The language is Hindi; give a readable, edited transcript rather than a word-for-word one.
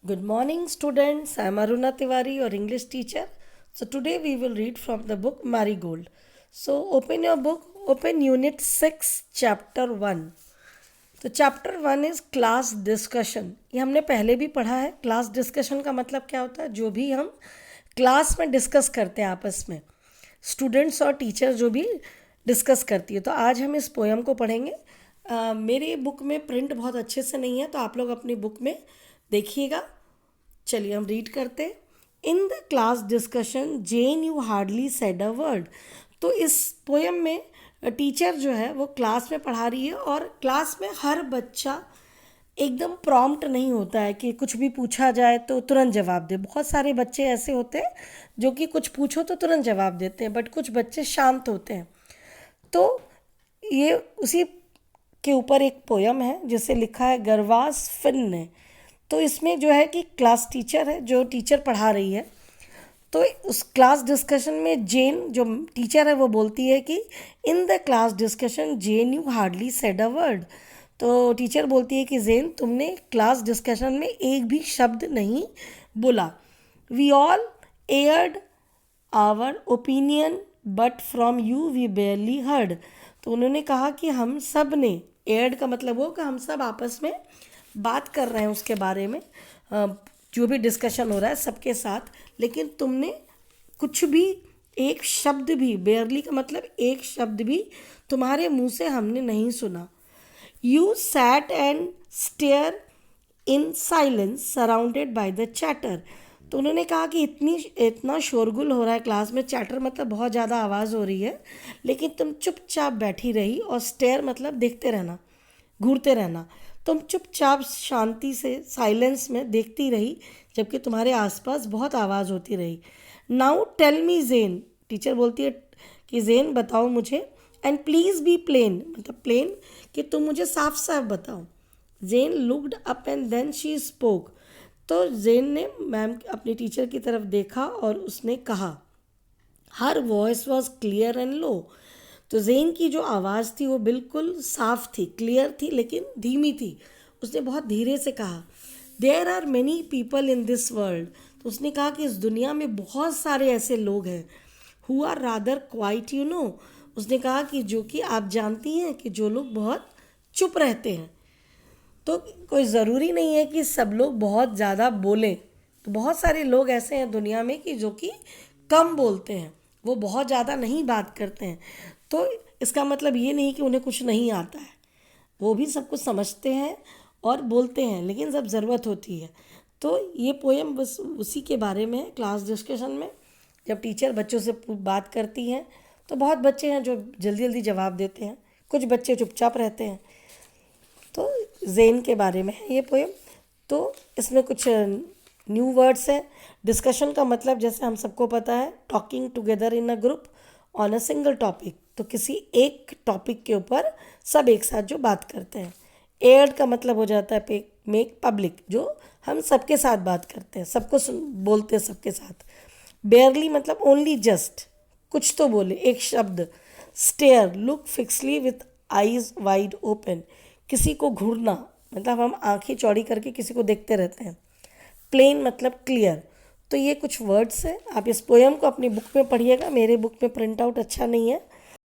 Good morning, students. I am Aruna Tiwari, your English teacher. So, today we will read from the book Marigold. So, open your book, open Unit 6, Chapter 1. तो चैप्टर 1 इज़ क्लास डिस्कशन. ये हमने पहले भी पढ़ा है. क्लास डिस्कशन का मतलब क्या होता है? जो भी हम क्लास में डिस्कस करते हैं आपस में, स्टूडेंट्स और टीचर जो भी डिस्कस करती है. तो आज हम इस पोएम को पढ़ेंगे. मेरी बुक में प्रिंट बहुत अच्छे से नहीं है, तो आप लोग अपनी बुक में देखिएगा. चलिए हम रीड करते. In the class discussion Jen you hardly said a word. तो इस पोएम में टीचर जो है वो क्लास में पढ़ा रही है, और क्लास में हर बच्चा एकदम प्रॉम्प्ट नहीं होता है कि कुछ भी पूछा जाए तो तुरंत जवाब दे. बहुत सारे बच्चे ऐसे होते हैं जो कि कुछ पूछो तो तुरंत जवाब देते हैं, बट कुछ बच्चे शांत होते हैं. तो ये उसी के ऊपर एक पोयम है जिसे लिखा है गरवास फिन ने. तो इसमें जो है कि क्लास टीचर है, जो टीचर पढ़ा रही है, तो उस क्लास डिस्कशन में जेन जो टीचर है वो बोलती है कि in the class discussion Jen you hardly said a word. तो टीचर बोलती है कि जेन, तुमने क्लास डिस्कशन में एक भी शब्द नहीं बोला. We all aired our opinion but from you we barely heard. तो उन्होंने कहा कि हम सब ने, एयर्ड का मतलब हो कि हम सब आपस में बात कर रहे हैं उसके बारे में, जो भी डिस्कशन हो रहा है सबके साथ, लेकिन तुमने कुछ भी, एक शब्द भी, बेयरली का मतलब एक शब्द भी तुम्हारे मुंह से हमने नहीं सुना. You sat and stare in silence surrounded by the chatter. तो उन्होंने कहा कि इतना शोरगुल हो रहा है क्लास में, चैटर मतलब बहुत ज़्यादा आवाज़ हो रही है, लेकिन तुम चुपचाप बैठी रही. और स्टेयर मतलब देखते रहना, घूरते रहना. तुम चुपचाप शांति से साइलेंस में देखती रही, जबकि तुम्हारे आसपास बहुत आवाज़ होती रही. Now tell me Jane. Teacher बोलती है कि जेन बताओ मुझे. एंड प्लीज़ बी प्लेन, मतलब प्लेन कि तुम मुझे साफ साफ बताओ. Jane looked up and then she spoke. तो जेन ने मैम अपनी टीचर की तरफ देखा और उसने कहा. Her voice was clear and low. तो जेन की जो आवाज़ थी वो बिल्कुल साफ थी, क्लियर थी, लेकिन धीमी थी. उसने बहुत धीरे से कहा, there are many people in this world. तो उसने कहा कि इस दुनिया में बहुत सारे ऐसे लोग हैं, who are rather quiet you know. उसने कहा कि जो कि आप जानती हैं कि जो लोग बहुत चुप रहते हैं. तो कोई ज़रूरी नहीं है कि सब लोग बहुत ज़्यादा बोलें. तो बहुत सारे लोग ऐसे हैं दुनिया में कि जो कि कम बोलते हैं, वो बहुत ज़्यादा नहीं बात करते हैं. तो इसका मतलब ये नहीं कि उन्हें कुछ नहीं आता है, वो भी सब कुछ समझते हैं और बोलते हैं, लेकिन जब ज़रूरत होती है. तो ये पोएम बस उसी के बारे में है. क्लास डिस्कशन में जब टीचर बच्चों से बात करती हैं तो बहुत बच्चे हैं जो जल्दी जल्दी जवाब देते हैं, कुछ बच्चे चुपचाप रहते हैं. तो जेन के बारे में है ये पोएम. तो इसमें कुछ न्यू वर्ड्स हैं. डिस्कशन का मतलब जैसे हम सबको पता है, talking together in a group on a single topic. तो किसी एक टॉपिक के ऊपर सब एक साथ जो बात करते हैं. एयर्ड का मतलब हो जाता है मेक पब्लिक, जो हम सबके साथ बात करते हैं, सबको बोलते हैं सबके साथ. बेयरली मतलब ओनली जस्ट, कुछ तो बोले, एक शब्द. Stare look fixedly with eyes wide open, किसी को घूरना मतलब हम आंखें चौड़ी करके किसी को देखते रहते हैं. प्लेन मतलब क्लियर. तो ये कुछ वर्ड्स हैं. आप इस पोएम को अपनी बुक में पढ़िएगा. मेरे बुक में प्रिंट आउट अच्छा नहीं है,